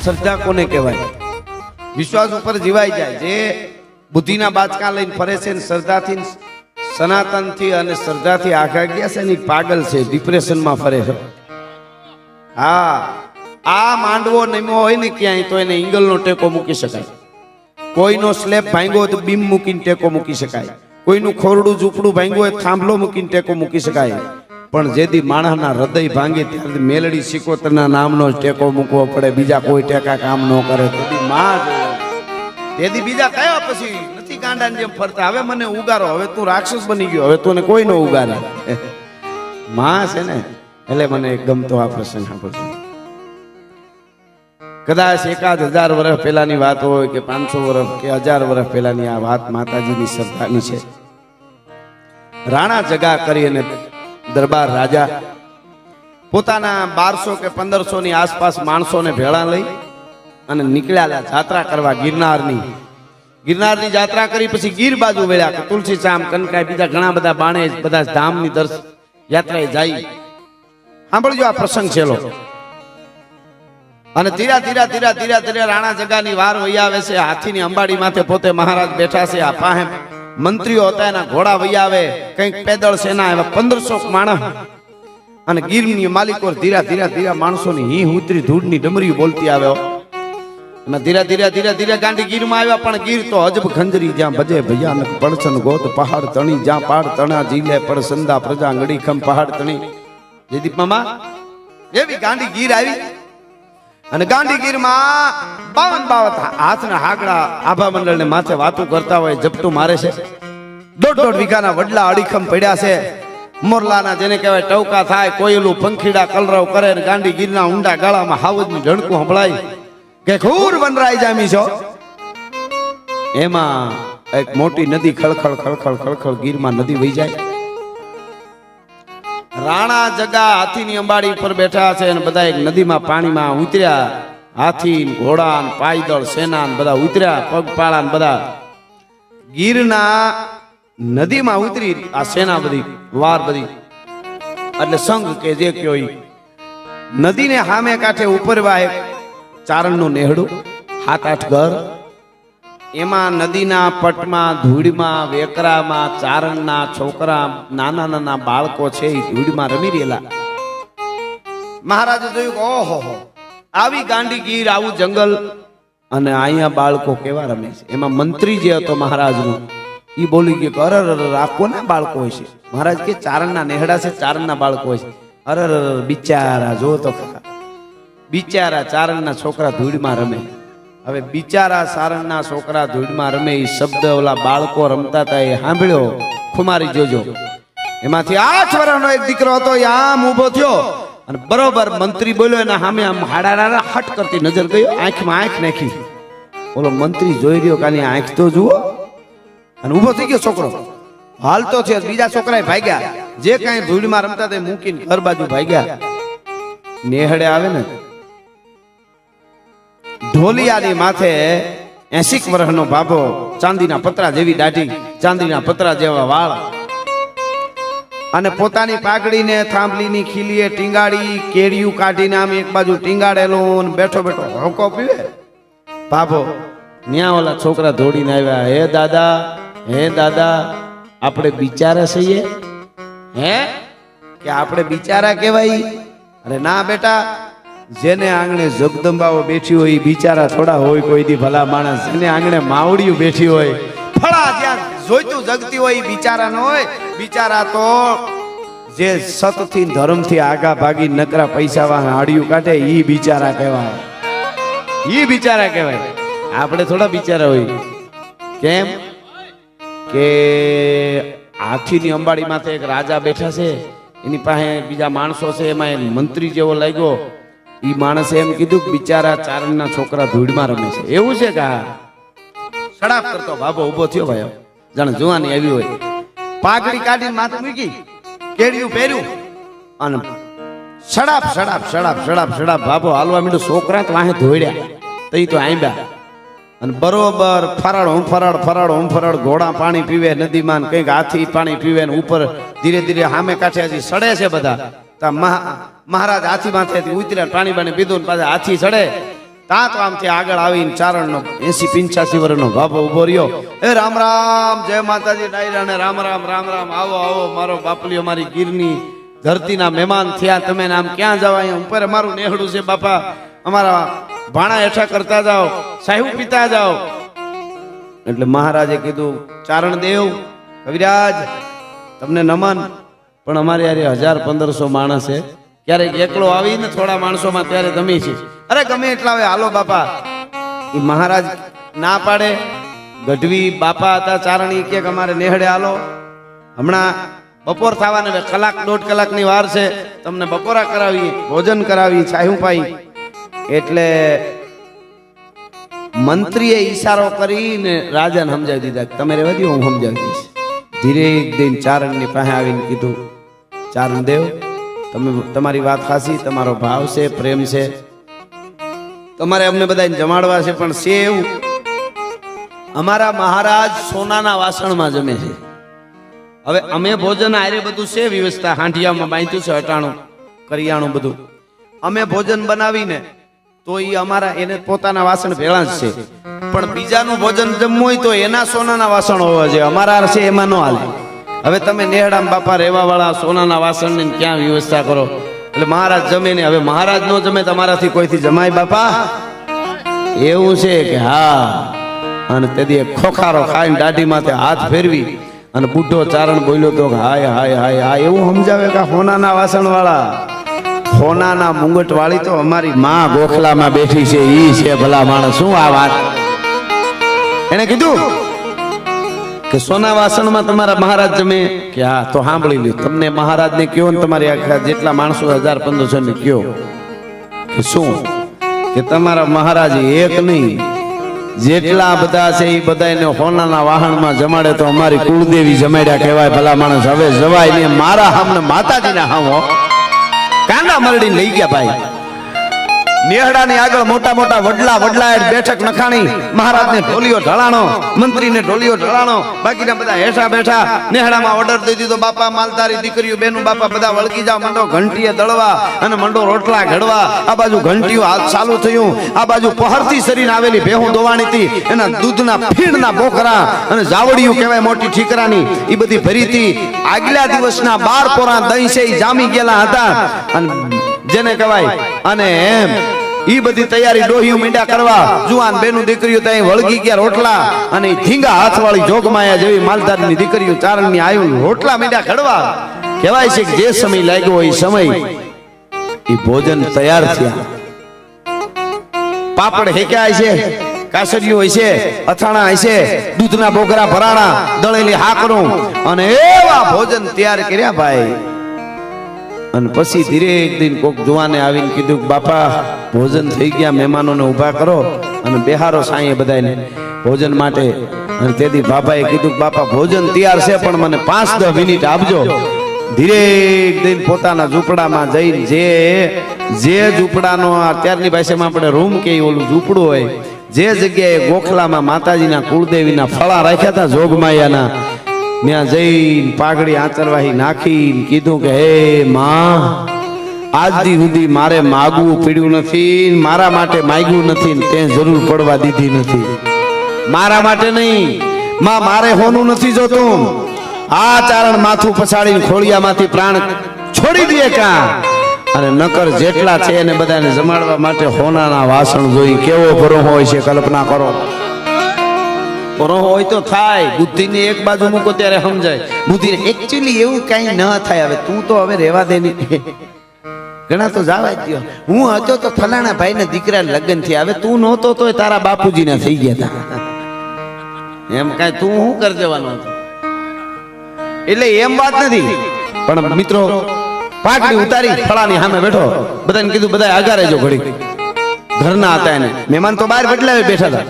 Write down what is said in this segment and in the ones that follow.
શ્રદ્ધા કોને કહેવાય? વિશ્વાસ ઉપર જીવાઈ જાય. જે બુદ્ધિના બાચકા લઈને ફરે છે ને શ્રદ્ધાથી સનાતનથી અને શ્રદ્ધાથી આખા ગયા છે ને પાગલ છે, ડિપ્રેશનમાં ફરે છે. હા, આ માંડવો નમ્યો હોય ને ક્યાંય તો એને ઇંગલનો ટેકો મૂકી શકાય. કોઈનો સ્લેબ ભાંગ્યો તો બીમ મૂકીને ટેકો મૂકી શકાય. કોઈનું ખોરડું ઝૂંપડું ભાંગ્યું હોય થાંભલો મૂકીને ટેકો મૂકી શકાય. પણ જેથી માણસના હૃદય ભાંગે ત્યારથી મેલડી સિકોતરના નામનો ટેકો મૂકવો પડે. બીજા કોઈ ટેકા કામ ન કરે. તેથી બીજા કયા પછી નથી ગાંડાને જેમ ફરતા. હવે મને ઉગારો, હવે તું રાક્ષસ બની ગયો, હવે તું કોઈ નો ઉગારે. માં છે ને એટલે મને ગમતો આ પ્રસંગ સાંભળજો. કદાચ 1000 વર્ષ પહેલાની વાત હોય કે 500 વર્ષ કે 1000 વર્ષ પહેલાની આ વાત માતાજીની શ્રદ્ધાની છે. રાણા જગા કરી અને દરબાર રાજા પોતાના 1200 કે 1500 ની આસપાસ માણસોને ભેળા લઈ અને નીકળ્યા જાત્રા કરવા ગિરનારની જાત્રા કરી. પછી ગીર બાજુ વેળ્યા કે તુલસી ચામ કનકાઈ બીજા ઘણા બધા બાણે બધા ધામની યાત્રાએ જાય. સાંભળજો આ પ્રસંગ છેલો. અને ધીરા ધીરા રાણા જગાની વાર વહી આવે છે. હાથીની અંબાડી માથે પોતે મહારાજ બેઠા છે. આ પાસે મંત્રીઓ હતા, એના ઘોડા વહી આવે. કંઈક પેદળ સેના એવા 1500 માણસ અને ગીરની માલિકો ધીરા માણસોની હી ઉતરી ધૂળની ડમરી બોલતી આવે. અને ધીરા ગાંધી ગીરમાં આવ્યા. પણ ગીર તો અજબ ખંજરી જ્યાં ભજે ભયાનક પડસન ગોત પહાડ તણી જ્યાં પાડ તણા જીલે પડ સંદા પ્રજા ngડી ખમ પહાડ તણી. જયદીપ મામા એવી ગાંધી ગીર આવી. અને ગાંધી ગીરમાં 52 હાથના હાકડા આભા મંડળને માથે વાતું કરતા હોય, ઝપટું મારે છે. 1.5 વીઘાના વડલા અડીખમ પડ્યા છે. મોરલાના જેને કહેવાય ટવકા થાય, કોયલું પંખીડા કલરવ કરે. ગાંધી ગીરના ઊંડા ગાળામાં હાવજનું ઝણકું સંભળાય કે ખૂર વનરાય જામી છો. એમાં એક મોટી નદી ખળખળ ગીરમાં નદી વહી જાય. રાણા જગા હાથીની અંબાડી ઉપર બેઠા છે અને બધા એક નદીમાં પાણીમાં ઉતર્યા. હાથી ઘોડા પાયદળ સેના બધા ઉતર્યા, પગપાળા બધા ગીરના નદીમાં ઉતરી. આ સેના બધી વાર બધી એટલે સંઘ કે જે કયો નદીને સામે કાંઠે ઉપર વાય ચારણનું નેહડું 7-8 ઘર. એમાં નદીના પટમાં ધૂળમાં વેકરામાં ચારણના છોકરા નાના બાળકો છે એ ધૂળમાં રમી રહેલા. મહારાજે જોયું કે ઓહો આવી ગાંડી ગીર, આવું જંગલ અને અહીંયા બાળકો કેવા રમે છે. એમાં મંત્રી જે હતો મહારાજનો એ બોલી ગયો કે અરર આ કોના બાળકો હોય છે? મહારાજ કે ચારણના નેહડા છે, ચારણના બાળકો હોય છે. અરર બિચારા જો તો બિચારા ચારણના છોકરા ધૂળમાં રમે. હવે બિચારા ચારણના છોકરા ધૂળમાં રમે એ શબ્દ ઓલા બાળકો રમતા હતા એ સાંભળ્યો. ખુમારી જોજો. એમાંથી 8 વર્ષનો એક દીકરો હતો, એ આમ ઊભો થયો અને બરોબર મંત્રી બોલ્યો એના સામે આમ હાડા હટ કરતી નજર ગઈ. આંખમાં આંખ નાખી. ઓલો મંત્રી જોઈ રહ્યો કે આની આંખ તો જુઓ. અને ઊભો થઈ ગયો છોકરો. હાલતો છે. બીજા છોકરાએ ભાગ્યા. જે કાંઈ ધૂળમાં રમતા તે મૂકીને ઘર બાજુ ભાગ્યા. નેહડે આવે ને ઢોલિયાની માથે 80 વર્ષનો બાબો, ચાંદીના પતરા જેવી દાઢી, ચાંદીના પતરા જેવા વાળ અને પોતાની પાઘડીને થાંભલીની ખીલીએ ટીંગાડી, કેડિયું કાઢીને આમ એક બાજુ ટીંગાડેલું બેઠો હોકો પીવે બાબો. ન્યા ઓલા છોકરા દોડીને આવ્યા. હે દાદા આપણે બિચારા છીએ? હે કે આપણે બિચારા કહેવાય? અરે ના બેટા, જેને આંગણે જગદંબાઓ બેઠી હોય બિચારા થોડા હોય કોઈ દી ભલા માણસ. જેને આંગણે માવડીયું બેઠી હોય ફળા જ્યાં જોઈતું જગતી હોય બિચારા ન હોય. બિચારા તો જે સતથી ધર્મથી આગા ભાગી નકરા પૈસા હાડિયું કાઢે ઈ બિચારા કહેવાય. ઈ બિચારા કહેવાય. આપણે થોડા બિચારા હોય. કેમ કે હાથીની અંબાડી માથે એક રાજા બેઠા છે, એની પાસે બીજા માણસો છે. એમાં મંત્રી જેવો લાગ્યો. ઈ માણસે એમ કીધું કે બિચારા ચારણના છોકરા ધૂળમાં રમે છે. એવું છે કે સડાપ કરતો બાબો ઉભો થયો. ભાઈ જાણે જુવાની આવી હોય. પાઘડી કાઢીને માથે મૂકી, કેડિયું પહેર્યું અને સડાપ બાબો હાલવા માંડ્યો. છોકરા તો વાહે ધોડ્યા તો ઈ તો આંબ્યા અને બરોબર ફરાળ ઘોડા પાણી પીવે નદીમાં, કંઈક હાથી પાણી પીવે ને ઉપર ધીરે સામે કાંઠે હજી સડે છે બધા. મહારાજ હાથી માથેથી ઉતર્યા, પાણી પીધું ને પાછા હાથી ચડે તા તો આમથી આગળ આવીને ચારણનો 80-85 વર્ષનો બાપો ઉભો રહ્યો. એ રામ રામ, જય માતાજી ડાયરા ને રામ રામ રામ રામ. આવો આવો મારો બાપલીઓ, મારી ગીરની ધરતીના મહેમાન થયા તમે. આમ ક્યાં જાવ? અહીંયા ઉપર અમારું નેહડું છે બાપા, અમારા ભાણા હેઠા કરતા જાઓ, સાહેબ પીતા જાઓ. એટલે મહારાજે કીધું, ચારણ દેવ કવિરાજ તમને નમન, પણ અમારે યારે 1000-1500 માણસ છે. ક્યારેક એકલો આવીને થોડા માણસોમાં ત્યારે તમે છે. અરે ગમે એટલા હવે હાલો બાપા. એ મહારાજ ના પાડે. ગઢવી બાપા હતા ચારણી, કે અમારે નેહડે હાલો, હમણાં બપોર થવાને 1-1.5 કલાકની વાર છે, તમને બપોરા કરાવી, ભોજન કરાવી, છાયું પાઈ. એટલે મંત્રીએ ઈશારો કરીને રાજાને સમજાવી દીધા, તમે રહેવા દો, હું સમજાવી દઈશ. ધીરે દઈને ચારણની પાસે આવીને કીધું, ચારણ દેવ તમે તમારી વાત ખાસી, તમારો ભાવ છે, પ્રેમ છે, તમારે અમને બધાને જમાડવા છે, પણ છે એવું અમારા મહારાજ સોનાના વાસણમાં જમે છે. હવે અમે ભોજન આરે બધું છે વ્યવસ્થા, હાંડિયામાં બાંધ્યું છે, અટાણું કરિયાણું બધું. અમે ભોજન બનાવીને તો એ અમારા એને પોતાના વાસણ ભેળા જ છે, પણ બીજાનું ભોજન જમવું હોય તો એના સોનાના વાસણ હોવા જોઈએ, અમારા છે એમાં ન હાલે. હવે તમે નેહડામ બાપા રહેવા વાળા સોનાના વાસણની ક્યાં વ્યવસ્થા કરો? એટલે મહારાજ જમે ને. હવે મહારાજ નો જમે તમારાથી કોઈથી જમાય બાપા? એવું છે કે હા. અને તેથી ખોખારો ખાઈને દાઢી માથે હાથ ફેરવી અને બુઢો ચારણ બોલ્યો તો હાય હાય હાય હાય. એવું સમજાવે કે હોનાના વાસણ વાળા, હોનાના મુંગટ વાળી તો અમારી માં ગોખલામાં બેઠી છે, ઈ છે ભલા માણસ. શું આ વાત? એને કીધું કે સોના વાસણમાં તમારા મહારાજ જમે? કે હા. તો સાંભળી લ્યો, તમને મહારાજને કયો ને તમારી આખા જેટલા માણસો 1000-1500 ને કયો કે શું કે તમારા મહારાજ એક નહીં, જેટલા બધા છે એ બધાને હોનાના વાહનમાં જમાડે તો અમારી કુળદેવી જમાડ્યા કહેવાય ભલા માણસ. હવે જવાય ને મારા હામને માતાજીના હામો કાંડા મરડીને લઈ ગયા ભાઈ. નેહડાની આગળ મોટા મોટા વડલા બેઠક નખાણી, મહારાજને ઢોલિયો ઢળાણો, મંત્રીને ઢોલિયો ઢળાણો, બાકીના બધા હેઠા બેઠા. નેહડામાં ઓર્ડર દઈ દીધો, બાપા માલધારી દીકરીઓ બેનું બાપા બધા વળગી જાવ, મંડો ઘંટીએ દળવા અને મંડો રોટલા ઘડવા. આ બાજુ ઘંટીઓ હાથ ચાલુ થયું, આ બાજુ પહરથી શરીર આવેલી ભેહું દોવાણી હતી, એના દૂધના ફીણના બોકરા અને જાવડિયું કહેવાય મોટી ઠીકરાની, એ બધી ભરી હતી. આગલા દિવસના 12 પોરા દહીં છે એ જામી ગયેલા હતા, અને જેને કહેવાય અને એમ ઈ બધી તૈયારી ડોહિયું મીંડા કરવા. જુવાન બેનું દીકરીઓ ત્યાં વળગી ગયા રોટલા, અને ધીંગા હાથવાળી જોગમાયા જેવી માલધારીની દીકરીઓ ચારણની આયુ રોટલા મીંડા ઘડવા. કહેવાય છે કે જે સમય લાગ્યો એ સમય એ ભોજન તૈયાર થયા. પાપડ હેક્યા છે, કાસરીઓ હોય છે, અથાણા હોય છે, દૂધના બોકરા ભરાણા, દળેલી હાકરું, અને એવા ભોજન તૈયાર કર્યા ભાઈ. અને પછી ધીરે એક દિન કોક જુવાને આવીને કીધું કે બાપા ભોજન થઈ ગયા, મહેમાનોને ઊભા કરો અને બેહારો સાંયે બધાને ભોજન માટે. અને તેથી બાપાએ કીધું કે બાપા ભોજન તૈયાર છે, પણ મને 5-10 મિનિટ આપજો. ધીરે એક દિન પોતાના ઝૂંપડામાં જઈને જે ઝૂંપડાનો અત્યારની ભાષામાં આપણે રૂમ કે ઓલું ઝૂંપડું હોય, જે જગ્યાએ ગોખલામાં માતાજીના કુળદેવીના ફળા રાખ્યા હતા જોગમાયાના, ત્યાં જઈને પાઘડી આંચરવાહી નાખીને કીધું કે હે માં, આજ દી સુધી મારે માગવું પડ્યું નથી, મારા માટે માગ્યું નથી, તે જરૂર પડવા દીધી નથી. મારા માટે નહીં માં, મારે હોનું નથી જોતું. આ ચારણ માથું પછાડીને ખોળિયામાંથી પ્રાણ છોડી દે કા, અને નકર જેટલા છે એને બધાને જમાડવા માટે હોનાના વાસણ જોઈ. કેવો ભરો હોય છે, કલ્પના કરો. ભરો હોય તો થાય, બુદ્ધિને એક બાજુ મૂકો ત્યારે સમજાય. બુદ્ધિ એકચ્યુઅલી એવું કઈ ન થાય. હવે તું તો હવે રહેવા દે ની, ઘણા તો જવા દો. હું હતો તો ફલાણા ભાઈ ના દીકરા લગ્ન થયા, હવે તું નહોતો તો તારા બાપુજી ના થઈ ગયા હતા. એમ કઈ તું શું કરી દેવાનું હતું? એટલે એમ વાત નથી. પણ મિત્રો પાઘડી ઉતારી ફળાની સામે બેઠો, બધાને કીધું બધા આગા રહેજો ઘડી. ઘરના હતા એને મહેમાન તો બહાર બદલાવે બેઠા હતા.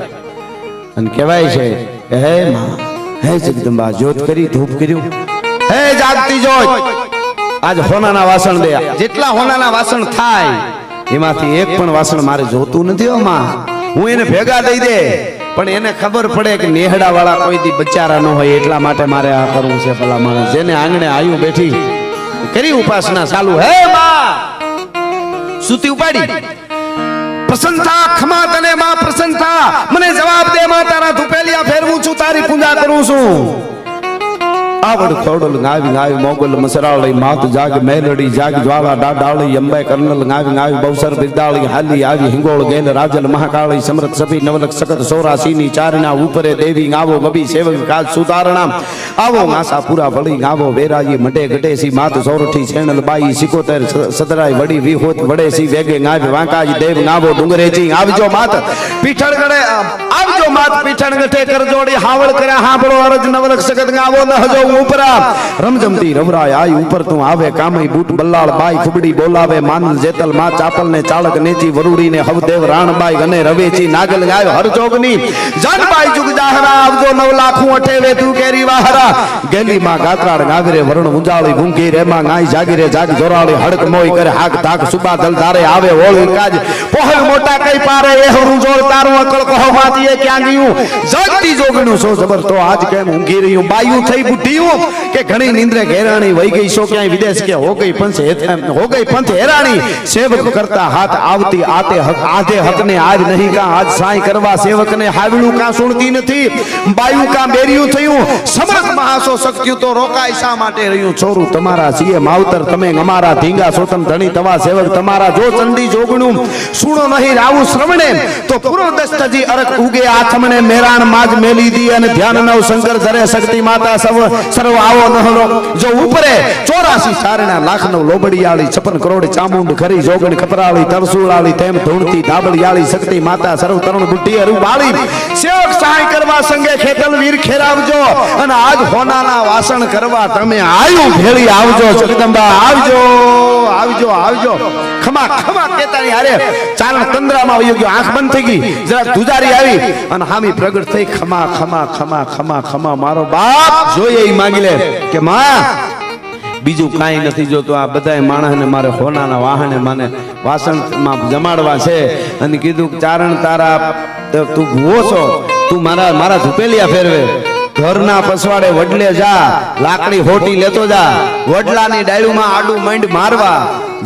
અને કહેવાય છે કે હે માં, હે જગદંબા, જોત કરી, ધૂપ કર્યું, હે જાગતી જોત, આજ હોનાના વાસણ દે. જેટલા હોનાના વાસણ થાય એમાંથી એક પણ વાસણ મારે જોતું નથી હો માં. હું એને ભેગા દઈ દે, પણ એને ખબર પડે કે નેહડા વાળા કોઈ દી બચારા ન હોય, એટલા માટે મારે આ કરવું છે. ભલા માણસ જેને આંગણે આયુ બેઠી કરી ઉપાસના ચાલુ, હે માં સુતી ઉપાડી પ્રસન્ન થા ખમા તને માં પ્રસન્ન થા મને જવાબ દે માં તારા ધુપેલિયા ફેરવું છું તારી પૂજા કરું છું આવડ ખોડલ ગાવી ગાવી મોગલ મસરાળી માત જાગ મેલડી જાગ જ્વાલા ડાડાળી અંબે કર્નલ ગાવી ગાવી બવસર બિરદાળી હાલી આવી હિંગોળ ગેલ રાજલ મહાકાળી સમરત સભી નવલક સકત સોરાસીની ચારના ઉપરે દેવી ગાવો ગબી સેવક કાજ સુધારણા આવો માસા પૂરા વળી ગાવો વેરાજી મઢે ગટેસી માત સોરઠી છેણલ બાઈ સિકોતેર સદરાઈ વડી વિહોત વડેસી વેગે ગાવી વાંકાજી દેવ ગાવો ડુંગરેજી આવજો માત પીઠળ ગડે આવજો માત પીઠળ ગઠે કરજોડી હાવળ કર્યા હાંભળો અરજ નવલક સકત ગાવો લહજો ઉપરા રમજમતી રવરાય આઈ ઉપર તું આવે કામઈ બૂટ બલ્લાળ બાઈ ફુબડી બોલાવે માનલ જેતલ માં ચાપલ ને ચાળક નેચી વરુડી ને હવદેવ રાણબાઈ ગને રવેચી નાગલ ગાય હરજોગની જનબાઈ જુગ જાહરા આવજો 9 લાખું અઠેવે તું કેરી વાહરા ગેલી માં ગાત્રાડ ગાગરે વરણ ઉંજાળી ગુંગી રે માં ગાય જાગીરે જાગ જોરાળી હડક મોય કરે હાક ધાક સુબા દલ ધારે આવે ઓળી કાજ પોહલ મોટા કઈ પારે એ હરું જોર તારું અકળ કહો માતી એ ક્યાં ગયું જગતી જોગણું સો જબર તો આજ કેમ ઊંઘી રહ્યું બાયું થઈ બુઢીયું કે ઘણી નિંદ્રે ઘેરાણી વઈ ગઈ સો ક્યાંય વિદેશ કે હો ગઈ પંથ હેરાણી સેવક કરતા હાથ આવતી આતે હક આધે હક ને આજ નહીં કા આજ સાઈ કરવા સેવક ને હાવડું કા સુણતી નથી બાયું કા બેરિયું થયું સમર્થ મહાસો શક્યું તો રોકાય શા માટે રહ્યું છોરું તમારા સીએ માવતર તમે અમારા ધીંગા સોતન ધણી તવા સેવક તમારા જો ચંદી જોગણું સુણો નહીં રાવું શ્રવણે તો પૂરો દસ્તજી અરક ઉગે આથમણે મેરાણ માજ મેલી દી અને ધ્યાન નવ શંકર ધરે શક્તિ માતા સર્વ આવો નહલો જો ઉપરે 84 સારણા લાખ નો લોબડીયાળી 56 કરોડ ચામુંડ ખરી જોગણ કપરાળી તરસુળાળી તેમ ધૂણતી ધાબળિયાળી શક્તિ માતા સર્વ તરુણ બુદ્ધિ અરુ બાળી સેવક સહાય કરવા સંગે ખેતલ વીર ખેરાવજો અને આજ હોનાના વાસણ કરવા તમે આયુ ભેળી આવજો જગદંબા આવજો આવજો આવજો ખમા ખમા કેતાની હારે ચારણ તંદ્રામાં વયો ગયો આંખ બંધ થઈ ગઈ જરા દુજારી આવી અને હામી પ્રગટ થઈ ખમા ખમા ખમા ખમા ખમા મારો બાપ જોઈએ ઈ માંગી લે કે માં બીજું કાંઈ નથી જોતો આ બધાય માણસને મારે હોનાના વાહને મને વાસણમાં જમાડવા છે અને કીધું ચારણ તારા તું ભૂવો છો તું મારા ધુપેલિયા ફેરવે ઘરના પસવાડે વડલે જા લાકડી હોટી લેતો જા વડલાની ડાળીમાં આડું મંડ મારવા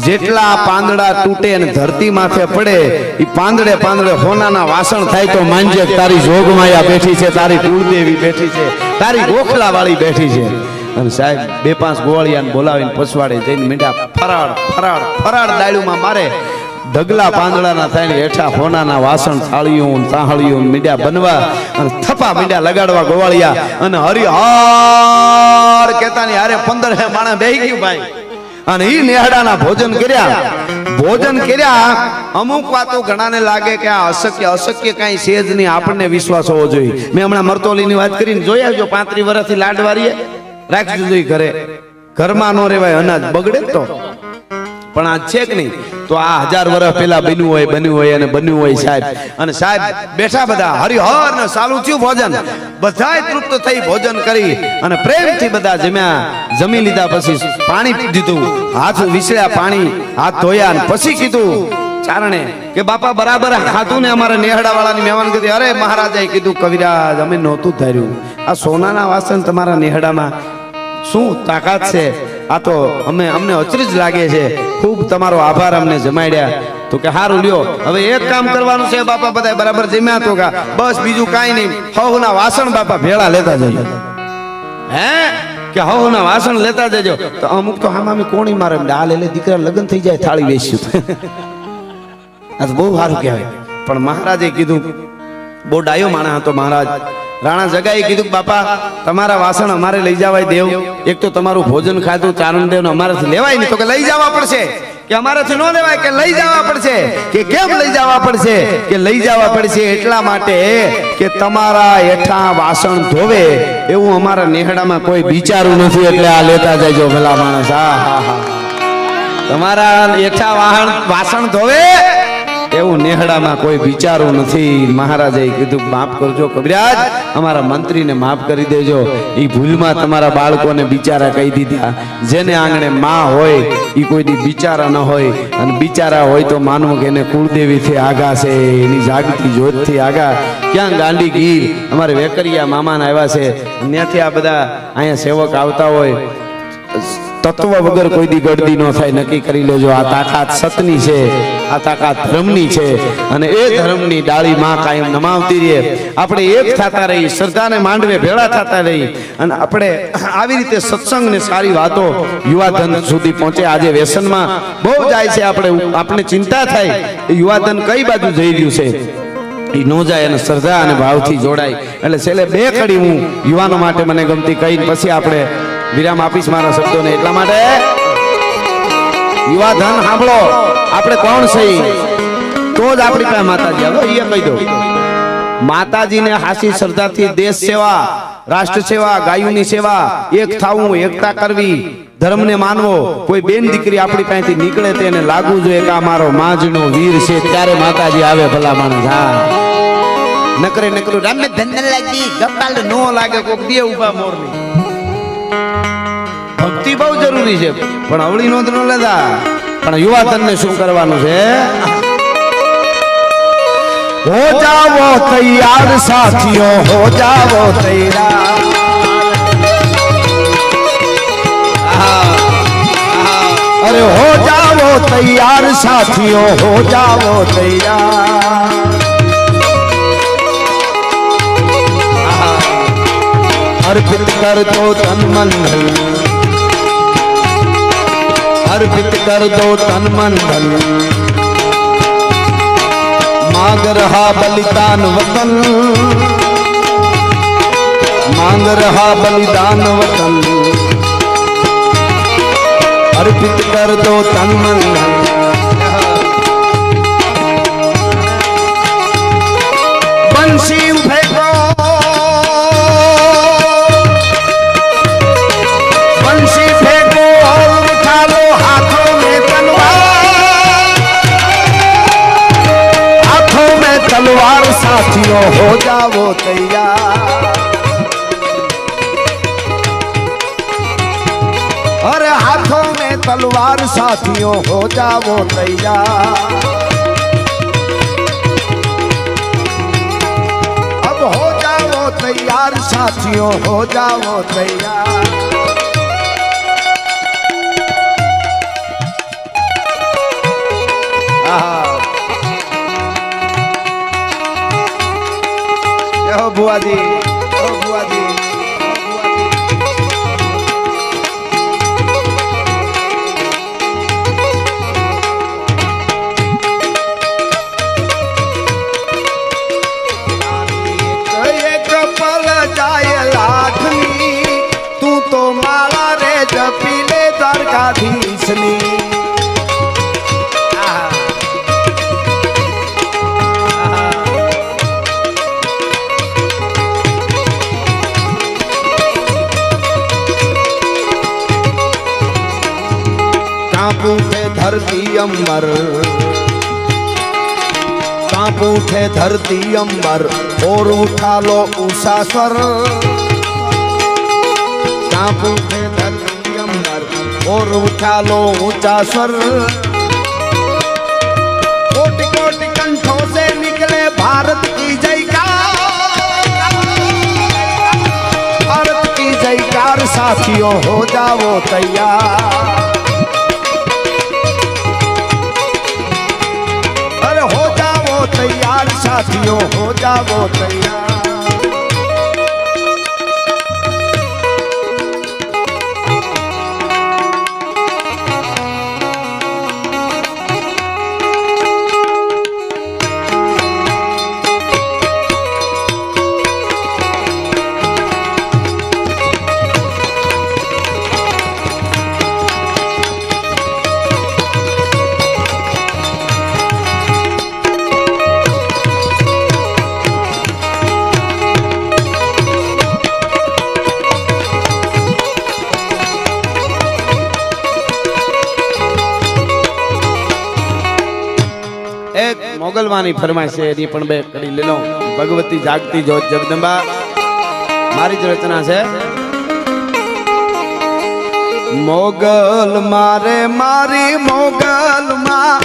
જેટલા પાંદડા તૂટે અને ધરતી માથે પડે ઈ પાંદડે પાંદડે હોનાના વાસણ થાય તો માનજે તારી જોગમાયા બેઠી છે તારી કુળદેવી બેઠી છે તારી ગોખલા વાળી બેઠી છે અને સાહેબ 2-5 ગોળિયાને બોલાવીને પસવાડે જઈને મીંડા ફરાડ ડાળીમાં મારે ઢગલા પાંદડાના થાય હેઠા હોનાના વાસણ થાળીયું તાહળીયું મીંડા બનવા અને થપા મીંડા લગાડવા ગોવાળિયા અને હરિહર કેતાની હારે 15 માણસ બેહી ગયું ભાઈ અને ઈ નેહડાના ભોજન કર્યા અમુક વાતો ઘણાને લાગે કે આ અશક્ય કાંઈ છે જ નહીં આપણને વિશ્વાસ હોવો જોઈએ મેં હમણાં મરતોલીની વાત કરીને જોઈ આવજો 35 વર્ષથી લાડવારીએ રાખજો જોઈએ ઘરમાં નો રેવાય અનાજ બગડે તો પણ આ છે કે નહીં તો આ 1000 વર્ષ પહેલા બન્યું હોય સાહેબ અને સાહેબ બેઠા બધા હરિહર ને ચાલુ થયું ભોજન બધાય તૃપ્ત થઈ ભોજન કરી અને પ્રેમથી બધા જમી લીધા પછી પાણી પી દીધું હાથ વિસળ્યા પાણી હાથ ધોયા અને પછી કીધું ચારણે કે બાપા બરાબર ખાધું ને અમારા નેહડા વાળાની મહેમાન કીધી અરે મહારાજાએ કીધું કવિરાજ અમે નહોતું ધાર્યું આ સોનાના વાસણ તમારા નેહડામાં શું તાકાત છે આ તો અમને અચરજ લાગે છે ખૂબ તમારો આભાર અમને જમાડ્યા તો કે હારું લ્યો હવે એક કામ કરવાનું છે બાપા બધા બરાબર જમ્યા તો કા બસ બીજું કાંઈ નહીં હવના વાસણ બાપા ભેળા લેતા જજો હે કે હવના વાસણ લેતા જજો તો અમુક તો હામામી કોણી મારે આ લે દીકરા લગ્ન થઈ જાય થાળી વેચ્યું આ તો બહુ સારું કહેવાય પણ મહારાજે કીધું બહુ ડાયો માણસ હતો મહારાજ રાણા જગાએ કીધું બાપા તમારા વાસણ અમારે લઈ જવાય દેવ એક તો તમારું ભોજન ખાધું ચારણ દેવ ને અમારાથી લેવાય નહીં તો કે લઈ જવા પડશે કે અમારાથી ન લેવાય કે લઈ જવા પડશે કે કેમ લઈ જવા પડશે કે લઈ જવા પડશે એટલા માટે કે તમારા હેઠા વાસણ ધોવે એવું અમારા નેહડામાં કોઈ વિચારું નથી એટલે આ લેતા જજો ભલા માણસ હા તમારા હેઠા વાસણ ધોવે એવું નેહડામાં કોઈ વિચારું નથી મહારાજે કીધું માફ કરજો કબિરાજ અમારા મંત્રીને માફ કરી દેજો ઈ ભૂલમાં તમારા બાળકોને બિચારા કહી દીધા જેને આંગણે માં હોય ઈ કોઈની બિચારા ન હોય અને બિચારા હોય તો માનવું કે એને કુળદેવીથી આગા છે એની જાગતી જ્યોતથી આગા ક્યાં ગાંડી ગીર અમારે વેકરિયા મામાને આવ્યા છે ત્યાંથી આ બધા અહીંયા સેવક આવતા હોય તત્વ વગર કોઈ દી ગડદી ન થાય. નક્કી કરી લેજો આ તાકાત સતની છે, આ તાકાત ધર્મની છે અને એ ધર્મની ડાળી માં કાયમ નમાવતી રહે. આપણે એક થતા રહી, શ્રદ્ધાને માંડવે ભેળા થતા રહી અને આપણે આવી રીતે સત્સંગ ને સારી વાતો યુવાધન સુધી પહોંચે. આજે વ્યસનમાં બહુ જાય છે, આપણે ચિંતા થાય યુવાધન કઈ બાજુ જઈ રહ્યું છે એ નો જાય અને શ્રદ્ધા અને ભાવથી જોડાય. એટલે છેલ્લે બે કડી હું યુવાનો માટે મને ગમતી કહીને પછી આપણે વિરામ આપીશ મારા શબ્દોને. એટલા માટે યુવા ધન સાંભળો, આપણે કોણ છે તો જ આપણી પાસે માતાજી આવે. એ કહી દો, માતાજીને હાસી શ્રદ્ધાથી દેશ સેવા, રાષ્ટ્ર સેવા, ગાયોની સેવા, એક થાવું, એકતા કરવી, ધર્મને માનવો. કોઈ બેન દીકરી આપણી પાસેથી નીકળે તેને લાગવું જોઈએ કે આ મારો માજનો વીર છે, ત્યારે માતાજી આવે. ભલા માણસ હા નકરે નકરું રામે ધન લાગી ગપાલ નો લાગે કોક દે ઉભા મોરની. ભક્તિ બહુ જરૂરી છે પણ અવળી નોંધ ન લેતા. પણ યુવાધનને શું કરવાનું છે? हो जाओ तैयार साथियों, हो जाओ तैयार. अरे हो जाओ तैयार साथियों, हो जाओ तैयार. अर्पित कर दो तन मन धन, अर्पित कर दो तन मन धन. मांग रहा बलिदान वतन, मांग रहा बलिदान वतन. अर्पित कर दो तन मन धन. बंसी फेंको, बंसी फेंको और उठा लो हाथों में तलवार, हाथों में तलवार साथियों, हो जाओ तैयार. अरे हाथों में तलवार साथियों, हो जाओ तैयार. अब हो जाओ तैयार साथियों, हो जाओ तैयार. हो बुआ जी, हो बुआ जी. एक पल जाए लाखनी, तू तो माला रे जपीले द्वारकाधीशनी. कांप उठे धरती अंबर, कांप उठे धरती अंबर और उठा लो ऊषा स्वर. कांप उठे धरती अंबर और उठा लो ऊंचा स्वर. कोटि कोटि कंठों से निकले भारत की जयकार, भारत की जयकार साथियों, हो जाओ तैयार. तैयार साथियों, हो जाओ तैयार. મોગલવાની ફરમાઈશ છે એની પણ બે કરી લે લો. ભગવતી જાગતી જોત જગદંબા મારી જ રચના છે. મોગલ મારે મારી મોગલ માં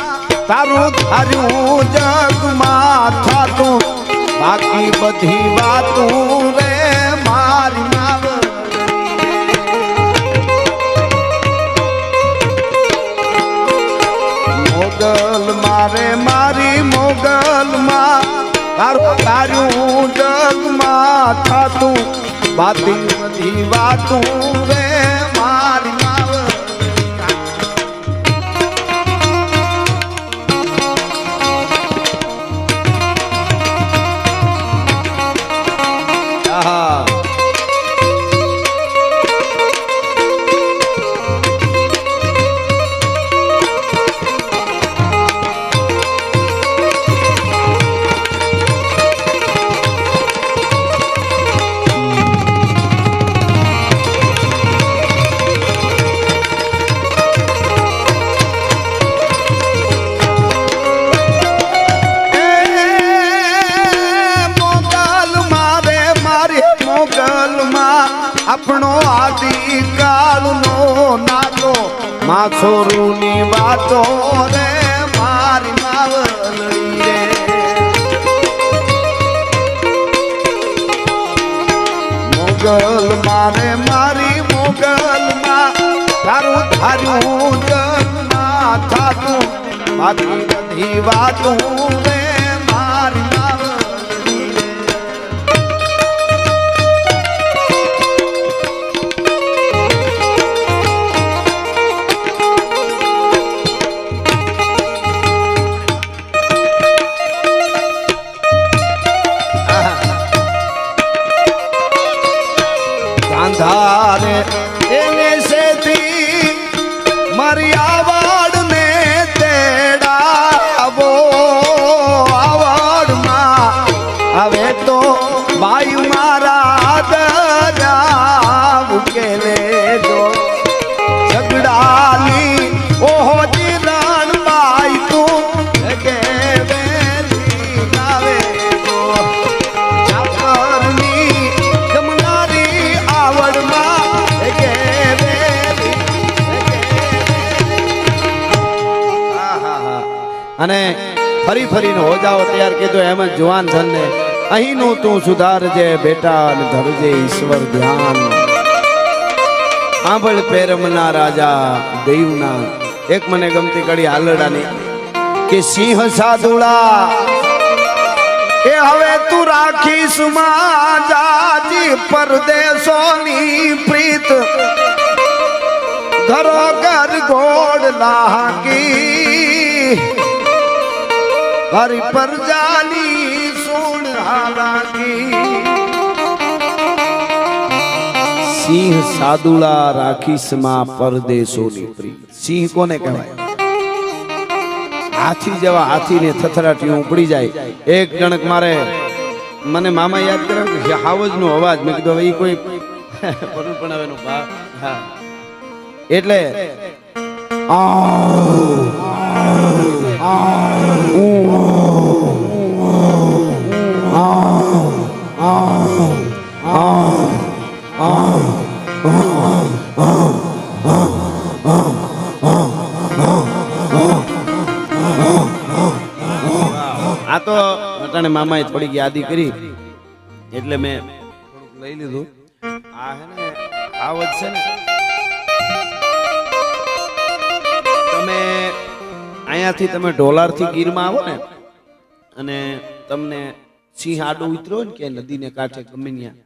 તારું ધાર્યું જગમાં થાતું, બાકી બધી વાતું રે મારી માવ. મારે મારી મોગલમાં તારું તારું જગમાં થાતું બાતી બધી વાતું રે મારી આપણો આદિકાળનો નાતો માછોરુની વાતો રે મારી માવલડી રે મોગલ મારે મારી મોગલમાં તારું ધાર્યું જગમાં થાતું બાકી બધી વાતું રે મારી ધારે એને સેથી મારી આવડ ને તેડાવો આવડમાં હવે તો બાઈ મારા દરિયા ઉકેલે જો ઝગડાલી ઓહો જીરણ બાઈ તું કે વેલી આવે જો ચાકરની જમનારી અને ફરી ફરીને હો જાઓ તૈયાર કીધું એમ જ જુવાન ધનને અહીંનું તું સુધારજે બેટા અને ધરજે ઈશ્વર ધ્યાન આંબળ પેરમના રાજા દેવના એક મને ગમતી કડી હાલડાની કે સિંહ સાદુડા એ હવે તું રાખીશ માં જાજી પરદેશોની પ્રીત ઘરો ઘર ગોળ લાગી હરી પરજાની સુણ હાલાકી સિંહ સાદુડા રાખીશ માં પરદેશોની પ્રીત સિંહ કોને કહેવાય હાથી જેવા હાથીને થથરાટી ઉપડી જાય એક જણક મારે મને મામા યાદ કરે કે હાવજ નો અવાજ મેં કીધું હવે કોઈ પણ હવે નો ભાવ હા એટલે આ તો અટાણે મામાએ થોડીક યાદી કરી એટલે મેં થોડુંક લઈ લીધું આ હે ને આવત છે ને તમે અહીંયાથી તમે ઢોલારથી ગીરમાં આવો ને અને તમને સિંહ આડો ઉતરો ને કે નદીને કાંઠે ગમે ત્યાં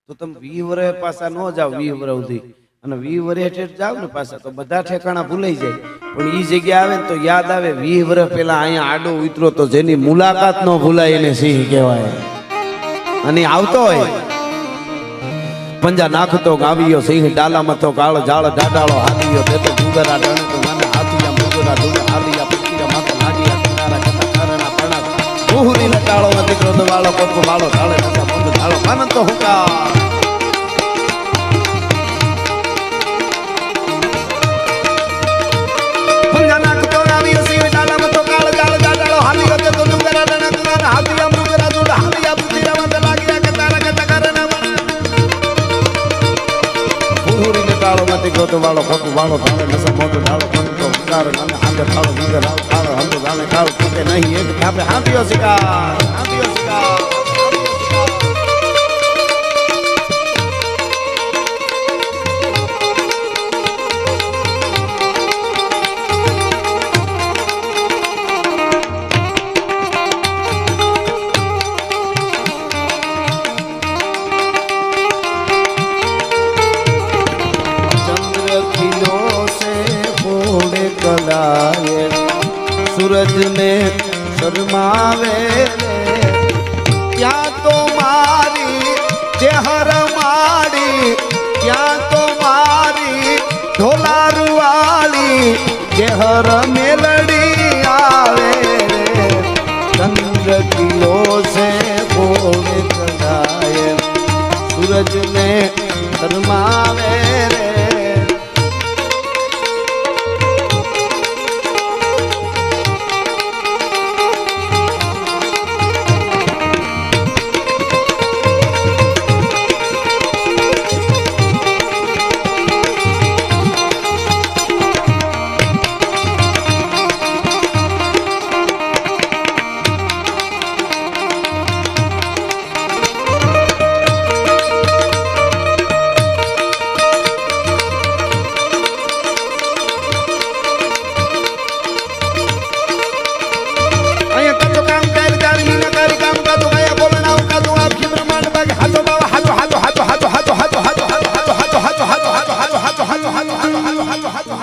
તો તમે 20 વર્ષ પાછા ન જાઓ 20 વર્ષ સુધી અને 20 વર્ષ હેઠળ જાવ ને પાછા તો બધા ઠેકાણા ભૂલાઈ જાય પણ ઈ જગ્યા આવે ને તો યાદ આવે 20 વર્ષ પહેલા અહીંયા આડો ઉતરો તો જેની મુલાકાત ન ભૂલાય એને સિંહ કહેવાય અને આવતો હોય પંજા નાખતો ગાવ્યો સિંહ ડાલામાં તો કાળ જાળ ડાડાળો હાલ્યો તે તો ડુંગરા ડણે તો મને હાથિયા મુગરા ડુંગરા હાલિયા પકીરા માથે લાડિયા કિનારા કથા કારણા પણા બુહરી લટાળો નથી ક્રોધ વાળો કોપ વાળો ઢાળે નકા બંધ ઢાળો આનંદ તો હુકા પંજા નાખતો ગાવ્યો સિંહ ડાલામાં તો કાળ જાળ ડાડાળો હાલ્યો તે તો ડુંગરા ડણે તો મને હાથિયા મુગરા ડુંગરા હાલિયા પકીરા માથે લાડિયા કિનારા કથા કારણા ટાળો નથી ગોતો વાળો ખોટું વાળો ઢાળે નસા મોટો ઢાળો ખોટો ઉકાર અને આંગે ટાળો વિગર ટાળો હંદો જાણે ટાળો કે નહીં એક આપણે હાંતીઓ શિકાર હાંતીઓ શિકાર કલાએ સૂરજને શરમાવે ત્યાં તો મારી ચહેર માડી ત્યાં તો મારી ઢોલારવાળી ચહેર મેલડી આવે ચંદ્ર કિલો સે બોલે કલાએ સૂરજને શરમાવે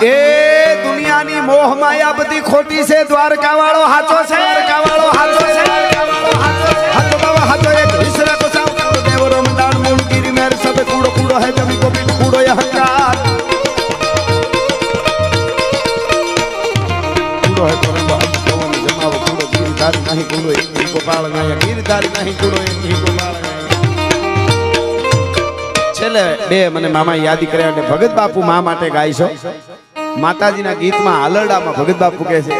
રે મોહ માયા બધી ખોટી છે દ્વારકા વાળો હાચો છે દ્વારકા વાળો હાચો છે હાચો બાબા હાચો એક વિસરા કો સાવ કરો દેવરો મંડાણ મૂળ ગીરી મેર સબ કૂડો કૂડો હે જમી કો પીઠ કૂડો ય હંકાર કૂડો હે પર પવન જમાવ કૂડો ગીરધારી નહીં કૂડો એક ગોપાળ નહીં ગીરધારી નહીં કૂડો એક ગોપાળ નહીં છેલ્લે બે મને મામા યાદી કર્યા એટલે ભગત બાપુ મા માટે ગાય છો માતાજીના ગીતમાં આલરડામાં ભગત બાપુ કહે છે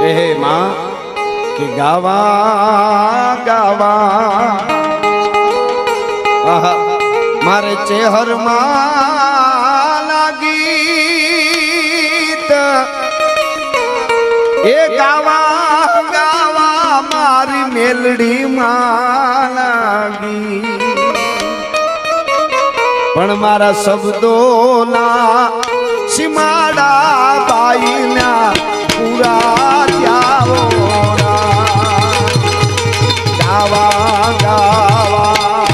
એ હે માં કે ગાવા ગાવા મારે ચહેરમાં ગીત એ ગાવા ગાવા મારી મેલડી માં લાગી પણ મારા શબ્દોના સીમાડા બાઈના પૂરા ત્યાવો ગાવા ગાવા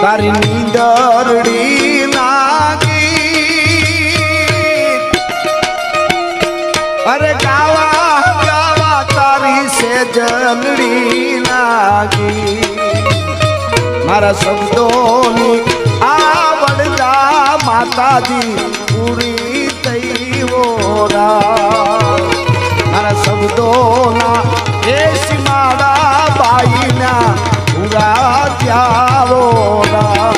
તારી નીંદરડી લાગી અરે ગાવા ગાવા તારી સેજલડી લાગી મારા શબ્દોની આવડતા માતાજી પૂરી થઈ વોરા મારા શબ્દોના એ સીમાડા બાઈના પૂરા ત્યાવોરા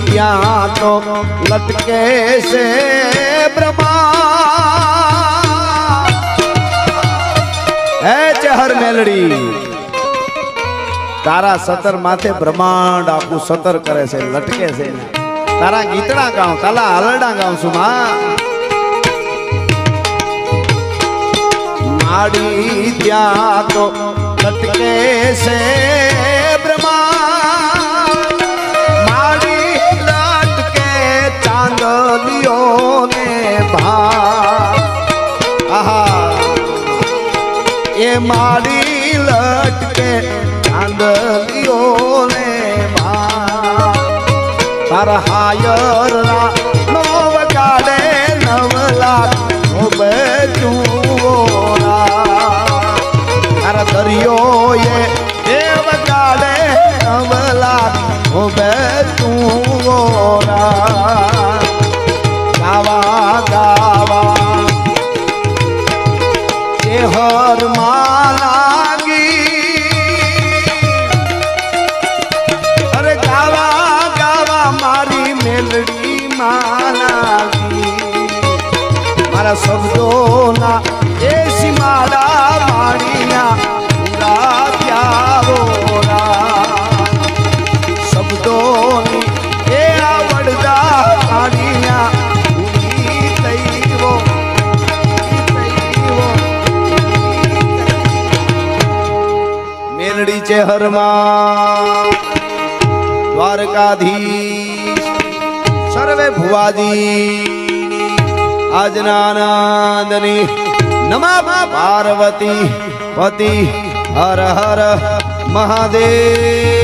ત્યાં તો લટકે છે બ્રહ્મા હે ચહર મેલડી તારા સતર માથે બ્રહ્માંડ આખું સતર કરે છે લટકે છે તારા ગીતડા ગાઉં તાલા હલડા ગાઉં છું માં માડી ત્યાં તો લટકે છે બ્રહ્મા ચાંદલિયો ને ભા આહા એ માડી લટકે ચાંદલિયો ને ભા તાર હાયર નો વગાડે 9 લાખ તાર દરિયો એ વગાડે 9 લાખ ગાવા ગાવા ચહેર માં લાગી અરે ગાવા ગાવા મારી મેલડી માં લાગી મારા શબ્દોના એ ચેહરમાં દ્વારકાધીશ સર્વે ભુવાજી આજના આનંદની નમઃ પાર્વતી પતિ હર હર મહાદેવ